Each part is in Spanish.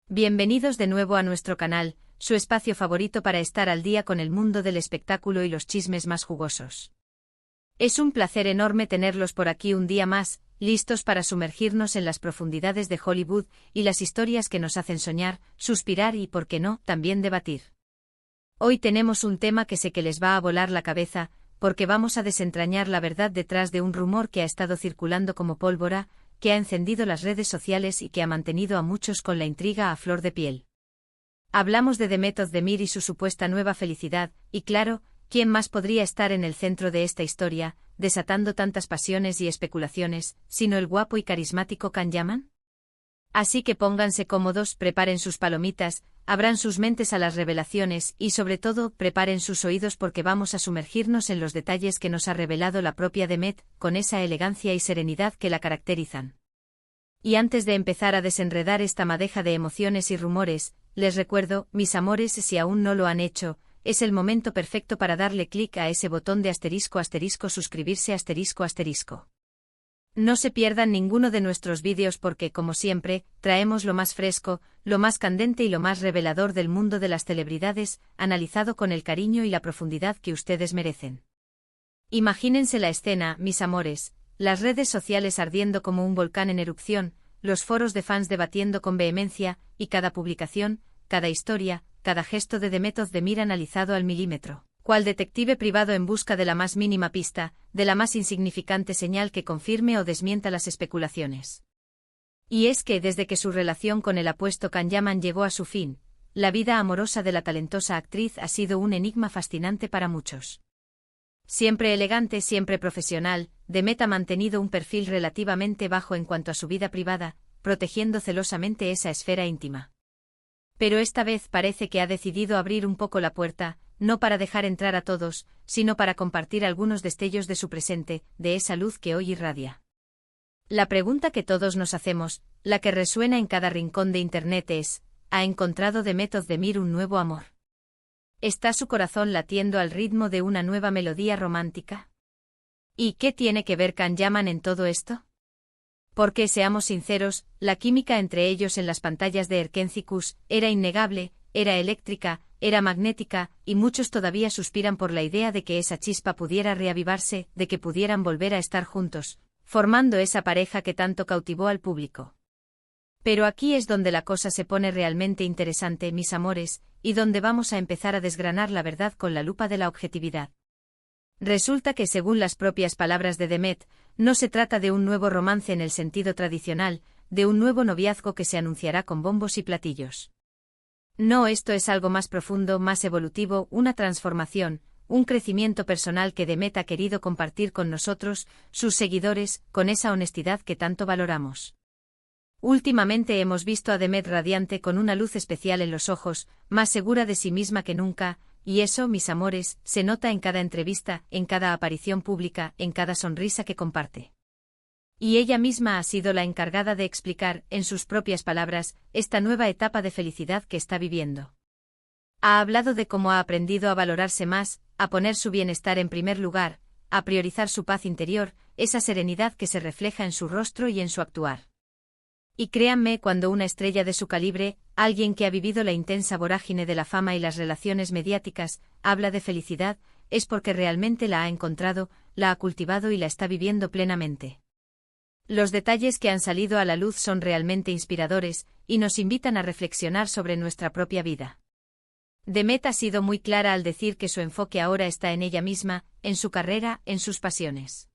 Bienvenidos de nuevo a nuestro canal, su espacio favorito para estar al día con el mundo del espectáculo y los chismes más jugosos. Es un placer enorme tenerlos por aquí un día más, listos para sumergirnos en las profundidades de Hollywood y las historias que nos hacen soñar, suspirar y, por qué no, también debatir. Hoy tenemos un tema que sé que les va a volar la cabeza, porque vamos a desentrañar la verdad detrás de un rumor que ha estado circulando como pólvora, que ha encendido las redes sociales y que ha mantenido a muchos con la intriga a flor de piel. Hablamos de Demet Özdemir y su supuesta nueva felicidad, y claro, ¿quién más podría estar en el centro de esta historia, desatando tantas pasiones y especulaciones, sino el guapo y carismático Can Yaman? Así que pónganse cómodos, preparen sus palomitas, abran sus mentes a las revelaciones y sobre todo preparen sus oídos porque vamos a sumergirnos en los detalles que nos ha revelado la propia Demet, con esa elegancia y serenidad que la caracterizan. Y antes de empezar a desenredar esta madeja de emociones y rumores, les recuerdo, mis amores, si aún no lo han hecho, es el momento perfecto para darle clic a ese botón de *** suscribirse ***. No se pierdan ninguno de nuestros vídeos porque, como siempre, traemos lo más fresco, lo más candente y lo más revelador del mundo de las celebridades, analizado con el cariño y la profundidad que ustedes merecen. Imagínense la escena, mis amores, las redes sociales ardiendo como un volcán en erupción, los foros de fans debatiendo con vehemencia, y cada publicación, cada historia, cada gesto de Demet Özdemir analizado al milímetro. Cual detective privado en busca de la más mínima pista, de la más insignificante señal que confirme o desmienta las especulaciones. Y es que desde que su relación con el apuesto Can Yaman llegó a su fin, la vida amorosa de la talentosa actriz ha sido un enigma fascinante para muchos. Siempre elegante, siempre profesional, Demet ha mantenido un perfil relativamente bajo en cuanto a su vida privada, protegiendo celosamente esa esfera íntima. Pero esta vez parece que ha decidido abrir un poco la puerta, no para dejar entrar a todos, sino para compartir algunos destellos de su presente, de esa luz que hoy irradia. La pregunta que todos nos hacemos, la que resuena en cada rincón de Internet es, ¿ha encontrado Demet Özdemir un nuevo amor? ¿Está su corazón latiendo al ritmo de una nueva melodía romántica? ¿Y qué tiene que ver Can Yaman en todo esto? Porque, seamos sinceros, la química entre ellos en las pantallas de Erkenci era innegable, era eléctrica, era magnética, y muchos todavía suspiran por la idea de que esa chispa pudiera reavivarse, de que pudieran volver a estar juntos, formando esa pareja que tanto cautivó al público. Pero aquí es donde la cosa se pone realmente interesante, mis amores, y donde vamos a empezar a desgranar la verdad con la lupa de la objetividad. Resulta que según las propias palabras de Demet, no se trata de un nuevo romance en el sentido tradicional, de un nuevo noviazgo que se anunciará con bombos y platillos. No, esto es algo más profundo, más evolutivo, una transformación, un crecimiento personal que Demet ha querido compartir con nosotros, sus seguidores, con esa honestidad que tanto valoramos. Últimamente hemos visto a Demet radiante con una luz especial en los ojos, más segura de sí misma que nunca, y eso, mis amores, se nota en cada entrevista, en cada aparición pública, en cada sonrisa que comparte. Y ella misma ha sido la encargada de explicar, en sus propias palabras, esta nueva etapa de felicidad que está viviendo. Ha hablado de cómo ha aprendido a valorarse más, a poner su bienestar en primer lugar, a priorizar su paz interior, esa serenidad que se refleja en su rostro y en su actuar. Y créanme, cuando una estrella de su calibre, alguien que ha vivido la intensa vorágine de la fama y las relaciones mediáticas, habla de felicidad, es porque realmente la ha encontrado, la ha cultivado y la está viviendo plenamente. Los detalles que han salido a la luz son realmente inspiradores, y nos invitan a reflexionar sobre nuestra propia vida. Demet ha sido muy clara al decir que su enfoque ahora está en ella misma, en su carrera, en sus pasiones.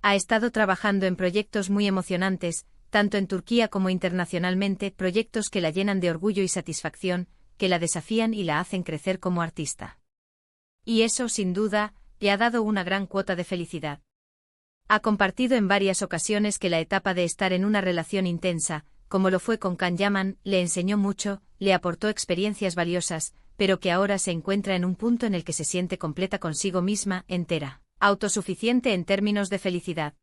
Ha estado trabajando en proyectos muy emocionantes, tanto en Turquía como internacionalmente, proyectos que la llenan de orgullo y satisfacción, que la desafían y la hacen crecer como artista. Y eso, sin duda, le ha dado una gran cuota de felicidad. Ha compartido en varias ocasiones que la etapa de estar en una relación intensa, como lo fue con Can Yaman, le enseñó mucho, le aportó experiencias valiosas, pero que ahora se encuentra en un punto en el que se siente completa consigo misma, entera, autosuficiente en términos de felicidad.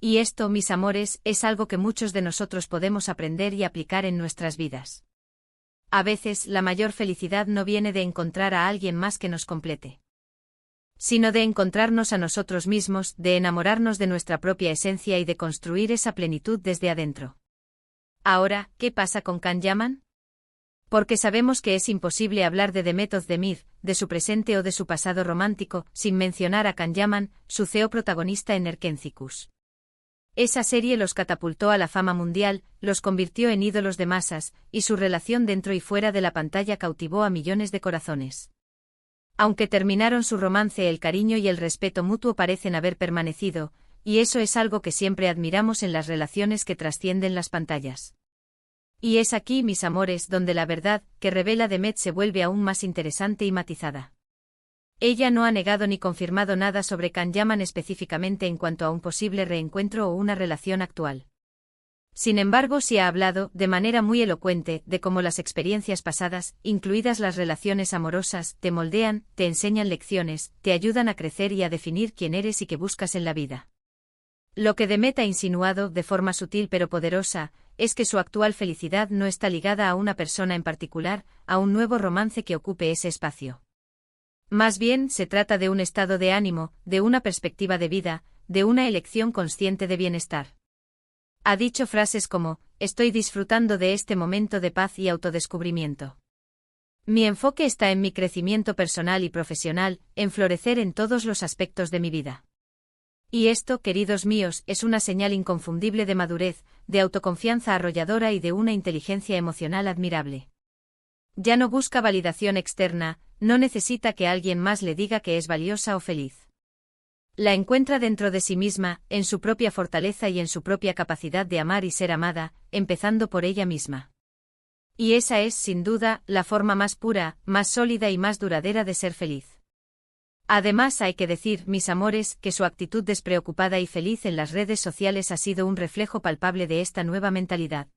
Y esto, mis amores, es algo que muchos de nosotros podemos aprender y aplicar en nuestras vidas. A veces, la mayor felicidad no viene de encontrar a alguien más que nos complete, sino de encontrarnos a nosotros mismos, de enamorarnos de nuestra propia esencia y de construir esa plenitud desde adentro. Ahora, ¿qué pasa con Can Yaman? Porque sabemos que es imposible hablar de Demet Özdemir, de su presente o de su pasado romántico, sin mencionar a Can Yaman, su CEO protagonista en Erkencicus. Esa serie los catapultó a la fama mundial, los convirtió en ídolos de masas, y su relación dentro y fuera de la pantalla cautivó a millones de corazones. Aunque terminaron su romance, el cariño y el respeto mutuo parecen haber permanecido, y eso es algo que siempre admiramos en las relaciones que trascienden las pantallas. Y es aquí, mis amores, donde la verdad que revela Demet se vuelve aún más interesante y matizada. Ella no ha negado ni confirmado nada sobre Can Yaman específicamente en cuanto a un posible reencuentro o una relación actual. Sin embargo, sí ha hablado, de manera muy elocuente, de cómo las experiencias pasadas, incluidas las relaciones amorosas, te moldean, te enseñan lecciones, te ayudan a crecer y a definir quién eres y qué buscas en la vida. Lo que Demet ha insinuado, de forma sutil pero poderosa, es que su actual felicidad no está ligada a una persona en particular, a un nuevo romance que ocupe ese espacio. Más bien, se trata de un estado de ánimo, de una perspectiva de vida, de una elección consciente de bienestar. Ha dicho frases como, estoy disfrutando de este momento de paz y autodescubrimiento. Mi enfoque está en mi crecimiento personal y profesional, en florecer en todos los aspectos de mi vida. Y esto, queridos míos, es una señal inconfundible de madurez, de autoconfianza arrolladora y de una inteligencia emocional admirable. Ya no busca validación externa, no necesita que alguien más le diga que es valiosa o feliz. La encuentra dentro de sí misma, en su propia fortaleza y en su propia capacidad de amar y ser amada, empezando por ella misma. Y esa es, sin duda, la forma más pura, más sólida y más duradera de ser feliz. Además, hay que decir, mis amores, que su actitud despreocupada y feliz en las redes sociales ha sido un reflejo palpable de esta nueva mentalidad.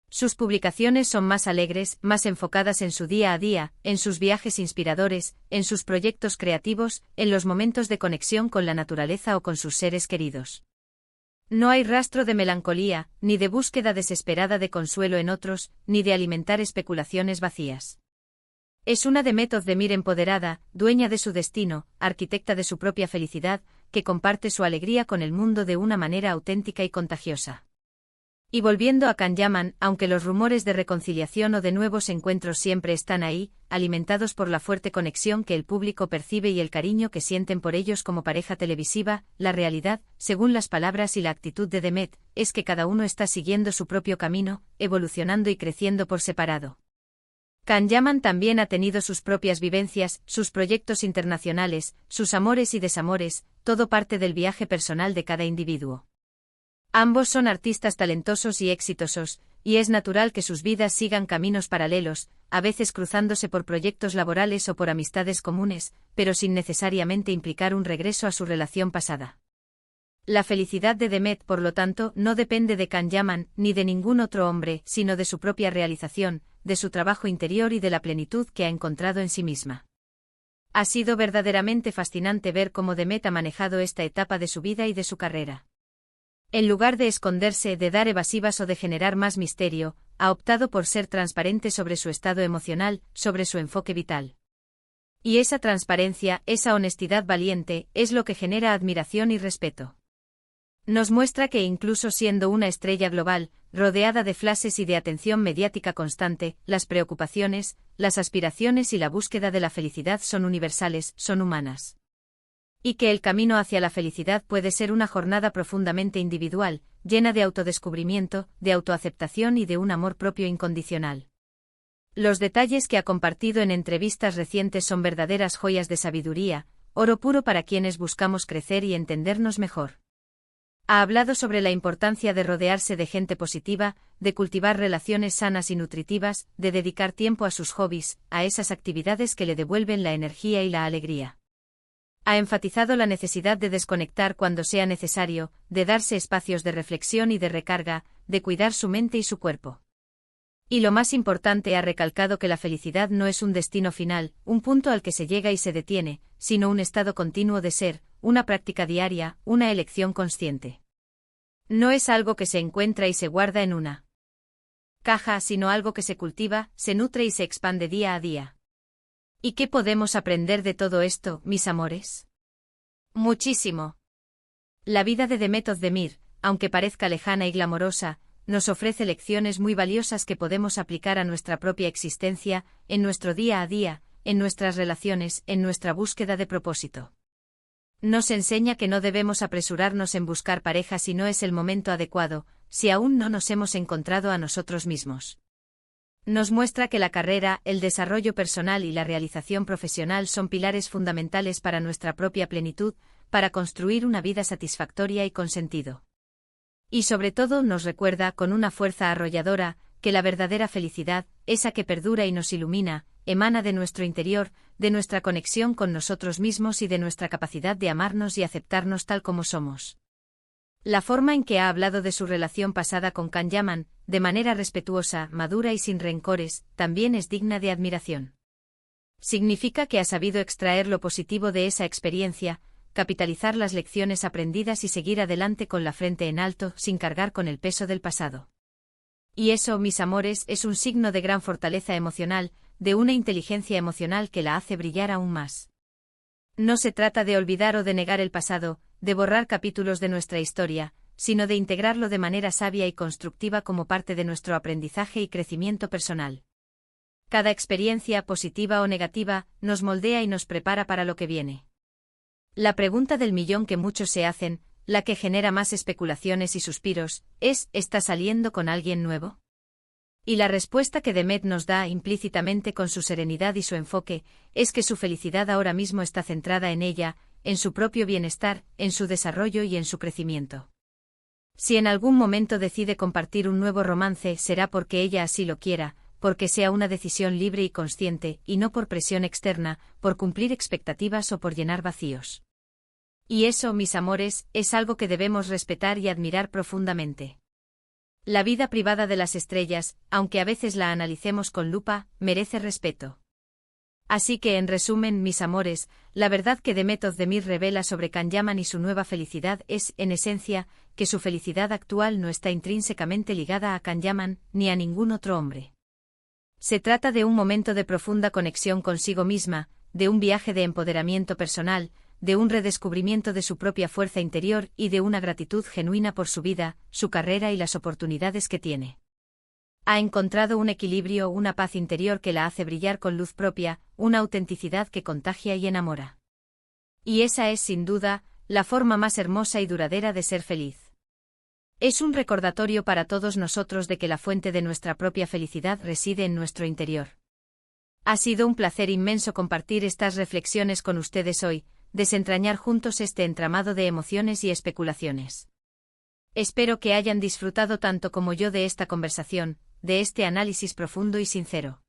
Sus publicaciones son más alegres, más enfocadas en su día a día, en sus viajes inspiradores, en sus proyectos creativos, en los momentos de conexión con la naturaleza o con sus seres queridos. No hay rastro de melancolía, ni de búsqueda desesperada de consuelo en otros, ni de alimentar especulaciones vacías. Es una Demet Özdemir empoderada, dueña de su destino, arquitecta de su propia felicidad, que comparte su alegría con el mundo de una manera auténtica y contagiosa. Y volviendo a Can Yaman, aunque los rumores de reconciliación o de nuevos encuentros siempre están ahí, alimentados por la fuerte conexión que el público percibe y el cariño que sienten por ellos como pareja televisiva, la realidad, según las palabras y la actitud de Demet, es que cada uno está siguiendo su propio camino, evolucionando y creciendo por separado. Can Yaman también ha tenido sus propias vivencias, sus proyectos internacionales, sus amores y desamores, todo parte del viaje personal de cada individuo. Ambos son artistas talentosos y exitosos, y es natural que sus vidas sigan caminos paralelos, a veces cruzándose por proyectos laborales o por amistades comunes, pero sin necesariamente implicar un regreso a su relación pasada. La felicidad de Demet, por lo tanto, no depende de Can Yaman ni de ningún otro hombre, sino de su propia realización, de su trabajo interior y de la plenitud que ha encontrado en sí misma. Ha sido verdaderamente fascinante ver cómo Demet ha manejado esta etapa de su vida y de su carrera. En lugar de esconderse, de dar evasivas o de generar más misterio, ha optado por ser transparente sobre su estado emocional, sobre su enfoque vital. Y esa transparencia, esa honestidad valiente, es lo que genera admiración y respeto. Nos muestra que incluso siendo una estrella global, rodeada de flashes y de atención mediática constante, las preocupaciones, las aspiraciones y la búsqueda de la felicidad son universales, son humanas. Y que el camino hacia la felicidad puede ser una jornada profundamente individual, llena de autodescubrimiento, de autoaceptación y de un amor propio incondicional. Los detalles que ha compartido en entrevistas recientes son verdaderas joyas de sabiduría, oro puro para quienes buscamos crecer y entendernos mejor. Ha hablado sobre la importancia de rodearse de gente positiva, de cultivar relaciones sanas y nutritivas, de dedicar tiempo a sus hobbies, a esas actividades que le devuelven la energía y la alegría. Ha enfatizado la necesidad de desconectar cuando sea necesario, de darse espacios de reflexión y de recarga, de cuidar su mente y su cuerpo. Y lo más importante, ha recalcado que la felicidad no es un destino final, un punto al que se llega y se detiene, sino un estado continuo de ser, una práctica diaria, una elección consciente. No es algo que se encuentra y se guarda en una caja, sino algo que se cultiva, se nutre y se expande día a día. ¿Y qué podemos aprender de todo esto, mis amores? Muchísimo. La vida de Demet Özdemir, aunque parezca lejana y glamorosa, nos ofrece lecciones muy valiosas que podemos aplicar a nuestra propia existencia, en nuestro día a día, en nuestras relaciones, en nuestra búsqueda de propósito. Nos enseña que no debemos apresurarnos en buscar pareja si no es el momento adecuado, si aún no nos hemos encontrado a nosotros mismos. Nos muestra que la carrera, el desarrollo personal y la realización profesional son pilares fundamentales para nuestra propia plenitud, para construir una vida satisfactoria y con sentido. Y sobre todo nos recuerda con una fuerza arrolladora, que la verdadera felicidad, esa que perdura y nos ilumina, emana de nuestro interior, de nuestra conexión con nosotros mismos y de nuestra capacidad de amarnos y aceptarnos tal como somos. La forma en que ha hablado de su relación pasada con Can Yaman, de manera respetuosa, madura y sin rencores, también es digna de admiración. Significa que ha sabido extraer lo positivo de esa experiencia, capitalizar las lecciones aprendidas y seguir adelante con la frente en alto, sin cargar con el peso del pasado. Y eso, mis amores, es un signo de gran fortaleza emocional, de una inteligencia emocional que la hace brillar aún más. No se trata de olvidar o de negar el pasado, de borrar capítulos de nuestra historia, sino de integrarlo de manera sabia y constructiva como parte de nuestro aprendizaje y crecimiento personal. Cada experiencia, positiva o negativa, nos moldea y nos prepara para lo que viene. La pregunta del millón que muchos se hacen, la que genera más especulaciones y suspiros, es: ¿está saliendo con alguien nuevo? Y la respuesta que Demet nos da implícitamente con su serenidad y su enfoque, es que su felicidad ahora mismo está centrada en ella, en su propio bienestar, en su desarrollo y en su crecimiento. Si en algún momento decide compartir un nuevo romance, será porque ella así lo quiera, porque sea una decisión libre y consciente, y no por presión externa, por cumplir expectativas o por llenar vacíos. Y eso, mis amores, es algo que debemos respetar y admirar profundamente. La vida privada de las estrellas, aunque a veces la analicemos con lupa, merece respeto. Así que, en resumen, mis amores, la verdad que Demet Özdemir revela sobre Can Yaman y su nueva felicidad es, en esencia, que su felicidad actual no está intrínsecamente ligada a Can Yaman, ni a ningún otro hombre. Se trata de un momento de profunda conexión consigo misma, de un viaje de empoderamiento personal, de un redescubrimiento de su propia fuerza interior y de una gratitud genuina por su vida, su carrera y las oportunidades que tiene. Ha encontrado un equilibrio, una paz interior que la hace brillar con luz propia, una autenticidad que contagia y enamora. Y esa es, sin duda, la forma más hermosa y duradera de ser feliz. Es un recordatorio para todos nosotros de que la fuente de nuestra propia felicidad reside en nuestro interior. Ha sido un placer inmenso compartir estas reflexiones con ustedes hoy, desentrañar juntos este entramado de emociones y especulaciones. Espero que hayan disfrutado tanto como yo de esta conversación, de este análisis profundo y sincero.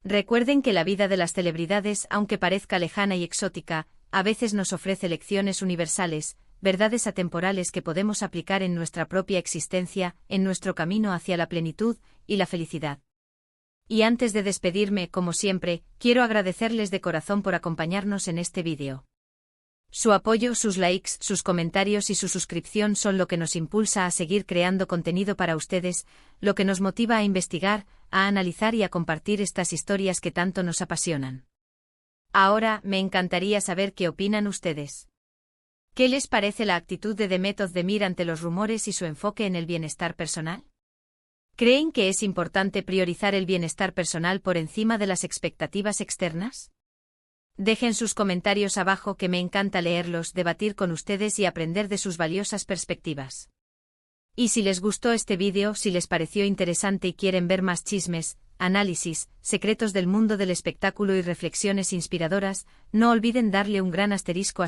Recuerden que la vida de las celebridades, aunque parezca lejana y exótica, a veces nos ofrece lecciones universales, verdades atemporales que podemos aplicar en nuestra propia existencia, en nuestro camino hacia la plenitud y la felicidad. Y antes de despedirme, como siempre, quiero agradecerles de corazón por acompañarnos en este vídeo. Su apoyo, sus likes, sus comentarios y su suscripción son lo que nos impulsa a seguir creando contenido para ustedes, lo que nos motiva a investigar, a analizar y a compartir estas historias que tanto nos apasionan. Ahora, me encantaría saber qué opinan ustedes. ¿Qué les parece la actitud de Demet Özdemir ante los rumores y su enfoque en el bienestar personal? ¿Creen que es importante priorizar el bienestar personal por encima de las expectativas externas? Dejen sus comentarios abajo, que me encanta leerlos, debatir con ustedes y aprender de sus valiosas perspectivas. Y si les gustó este vídeo, si les pareció interesante y quieren ver más chismes, análisis, secretos del mundo del espectáculo y reflexiones inspiradoras, no olviden darle un gran asterisco,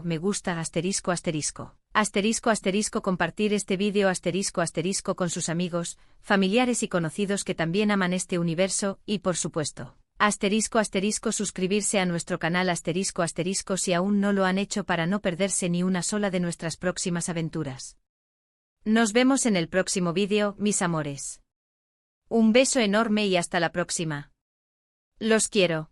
me gusta, compartir este vídeo, con sus amigos, familiares y conocidos que también aman este universo, y por supuesto, suscribirse a nuestro canal, si aún no lo han hecho, para no perderse ni una sola de nuestras próximas aventuras. Nos vemos en el próximo vídeo, mis amores. Un beso enorme y hasta la próxima. Los quiero.